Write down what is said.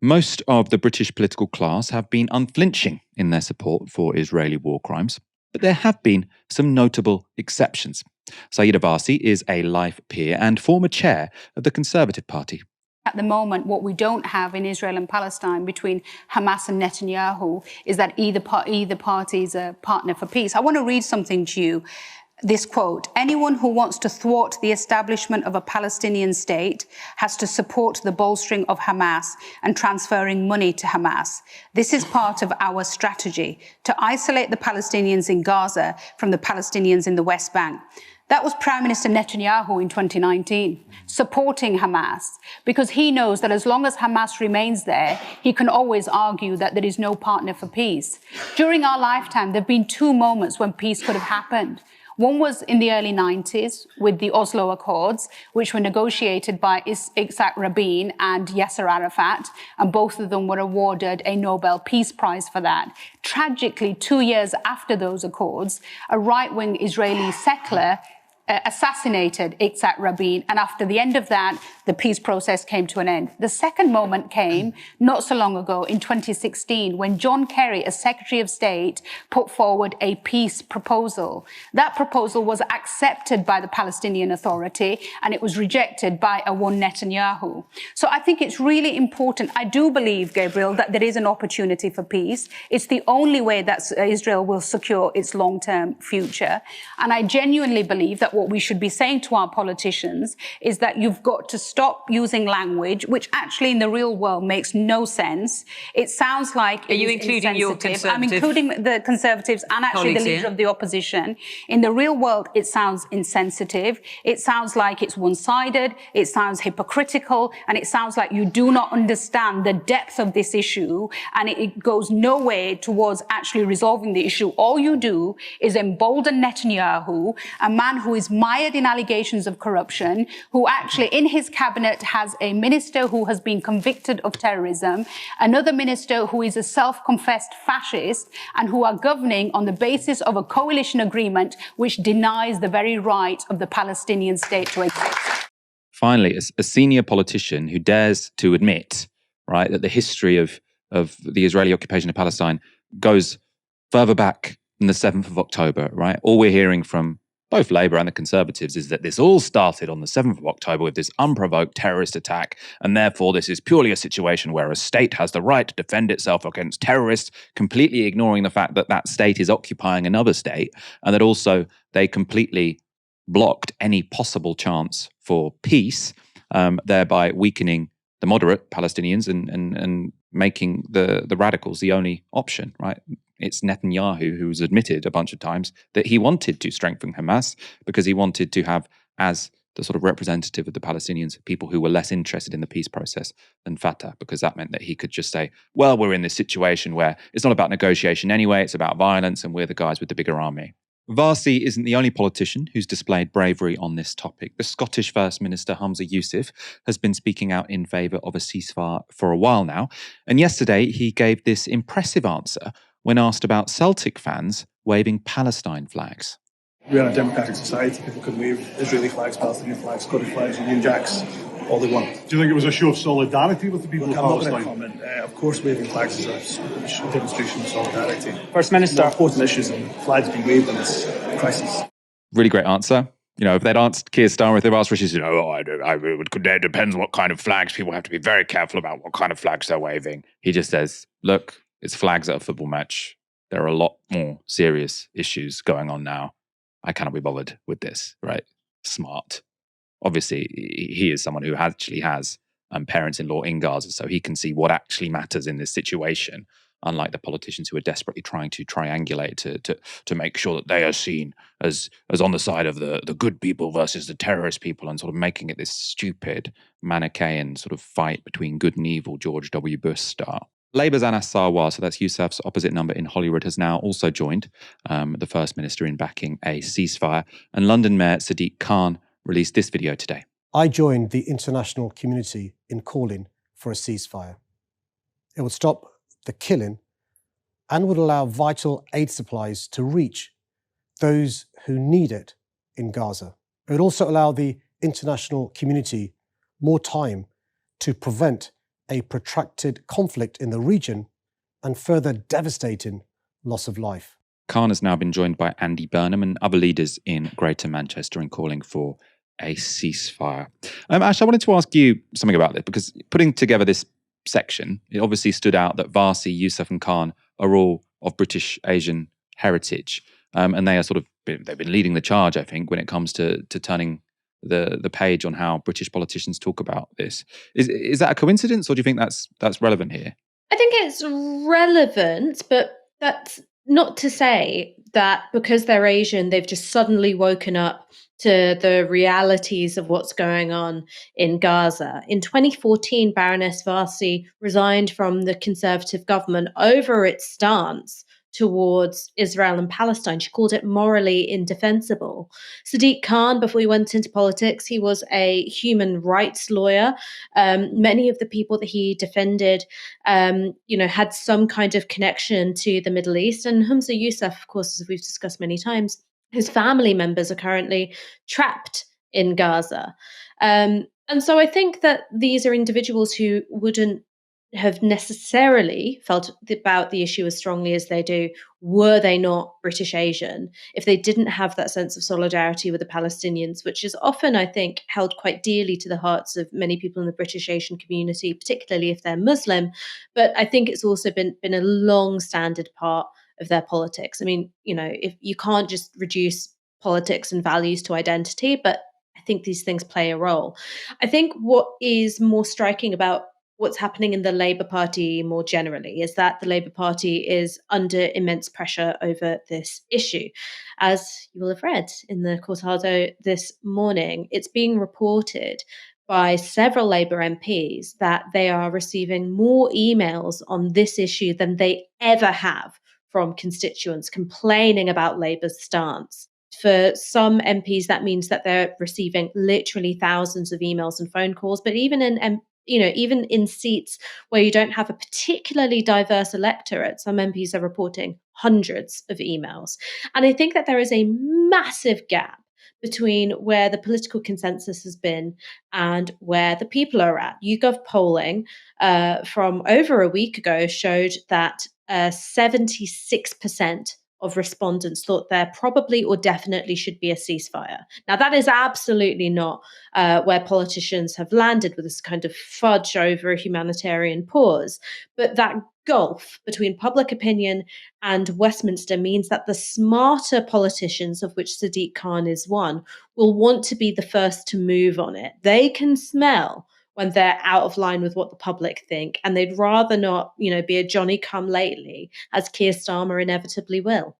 Most of the British political class have been unflinching in their support for Israeli war crimes, but there have been some notable exceptions. Sayeeda Warsi is a life peer and former chair of the Conservative Party. At the moment, what we don't have in Israel and Palestine between Hamas and Netanyahu is that either party is a partner for peace. I want to read something to you. This quote: "Anyone who wants to thwart the establishment of a Palestinian state has to support the bolstering of Hamas and transferring money to Hamas. This is part of our strategy to isolate the Palestinians in Gaza from the Palestinians in the West Bank." That was Prime Minister Netanyahu in 2019, supporting Hamas, because he knows that as long as Hamas remains there, he can always argue that there is no partner for peace. During our lifetime, there have been two moments when peace could have happened. One was in the early 90s with the Oslo Accords, which were negotiated by Yitzhak Rabin and Yasser Arafat, and both of them were awarded a Nobel Peace Prize for that. Tragically, 2 years after those accords, a right-wing Israeli settler assassinated Yitzhak Rabin, and after the end of that, the peace process came to an end. The second moment came not so long ago in 2016 when John Kerry, as Secretary of State, put forward a peace proposal. That proposal was accepted by the Palestinian Authority and it was rejected by a one Netanyahu. So I think it's really important. I do believe, Gabriel, that there is an opportunity for peace. It's the only way that Israel will secure its long-term future. And I genuinely believe that what we should be saying to our politicians is that you've got to stop using language which actually in the real world makes no sense. It sounds like... Are you including your Conservative? I'm including the Conservatives and actually the leader of the opposition. In the real world, it sounds insensitive. It sounds like it's one-sided. It sounds hypocritical. And it sounds like you do not understand the depth of this issue. And it goes no way towards actually resolving the issue. All you do is embolden Netanyahu, a man who is mired in allegations of corruption, who actually in his cabinet has a minister who has been convicted of terrorism, another minister who is a self-confessed fascist, and who are governing on the basis of a coalition agreement which denies the very right of the Palestinian state to exist. Finally, a senior politician who dares to admit, right, that the history of the Israeli occupation of Palestine goes further back than the 7th of October, right? All we're hearing from both Labour and the Conservatives is that this all started on the 7th of October with this unprovoked terrorist attack, and therefore this is purely a situation where a state has the right to defend itself against terrorists, completely ignoring the fact that that state is occupying another state, and that also they completely blocked any possible chance for peace, thereby weakening the moderate Palestinians and making the radicals the only option, right? It's Netanyahu who's admitted a bunch of times that he wanted to strengthen Hamas because he wanted to have, as the sort of representative of the Palestinians, people who were less interested in the peace process than Fatah, because that meant that he could just say, well, we're in this situation where it's not about negotiation anyway, it's about violence, and we're the guys with the bigger army. Warsi isn't the only politician who's displayed bravery on this topic. The Scottish First Minister Humza Yousaf has been speaking out in favour of a ceasefire for a while now, and yesterday he gave this impressive answer when asked about Celtic fans waving Palestine flags. We're in a democratic society. People can wave Israeli flags, Palestinian flags, Scottish flags, Union Jacks, all they want. Do you think it was a show of solidarity with the people of Palestine? I'm not going to comment. Of course, waving flags is a demonstration of solidarity. First Minister. There are important issues and flags being waved in this crisis. Really great answer. You know, if they'd asked Keir Starmer, if they'd asked Rishi, it depends what kind of flags. People have to be very careful about what kind of flags they're waving. He just says, look, it's flags at a football match. There are a lot more serious issues going on now. I cannot be bothered with this, right? Smart. Obviously, he is someone who actually has parents-in-law in Gaza, so he can see what actually matters in this situation, unlike the politicians who are desperately trying to triangulate to make sure that they are seen as on the side of the good people versus the terrorist people, and sort of making it this stupid Manichaean sort of fight between good and evil, George W. Bush style. Labour's Anas Sarwar, so that's Yousaf's opposite number in Holyrood, has now also joined the First Minister in backing a ceasefire. And London Mayor Sadiq Khan released this video today. I joined the international community in calling for a ceasefire. It would stop the killing and would allow vital aid supplies to reach those who need it in Gaza. It would also allow the international community more time to prevent a protracted conflict in the region and further devastating loss of life. Khan has now been joined by Andy Burnham and other leaders in Greater Manchester in calling for a ceasefire. Ash, I wanted to ask you something about this, because putting together this section, it obviously stood out that Varsi, Yusuf and Khan are all of British Asian heritage. And they are they've been leading the charge, I think, when it comes to turning the page on how British politicians talk about this. Is that a coincidence, or do you think that's relevant here? I think it's relevant, but that's not to say that because they're Asian, they've just suddenly woken up to the realities of what's going on in Gaza. In 2014, Baroness Varsi resigned from the Conservative government over its stance towards Israel and Palestine. She called it morally indefensible. Sadiq Khan, before he went into politics, he was a human rights lawyer. Many of the people that he defended, had some kind of connection to the Middle East. And Humza Yousaf, of course, as we've discussed many times, his family members are currently trapped in Gaza. And so I think that these are individuals who wouldn't have necessarily felt about the issue as strongly as they do were they not British Asian, if they didn't have that sense of solidarity with the Palestinians, which is often, I think, held quite dearly to the hearts of many people in the British Asian community, particularly if they're Muslim. But I think it's also been a long-standing part of their politics. I mean, if you can't just reduce politics and values to identity, but I think these things play a role. I think what is more striking about what's happening in the Labour Party more generally is that the Labour Party is under immense pressure over this issue. As you will have read in the Cortado this morning, it's being reported by several Labour MPs that they are receiving more emails on this issue than they ever have from constituents complaining about Labour's stance. For some MPs, that means that they're receiving literally thousands of emails and phone calls, but even in seats where you don't have a particularly diverse electorate, some MPs are reporting hundreds of emails. And I think that there is a massive gap between where the political consensus has been and where the people are at. YouGov polling from over a week ago showed that 76% of respondents thought there probably or definitely should be a ceasefire. Now, that is absolutely not where politicians have landed with this kind of fudge over a humanitarian pause. But that gulf between public opinion and Westminster means that the smarter politicians, of which Sadiq Khan is one, will want to be the first to move on it. They can smell when they're out of line with what the public think, and they'd rather not, be a Johnny come lately, as Keir Starmer inevitably will.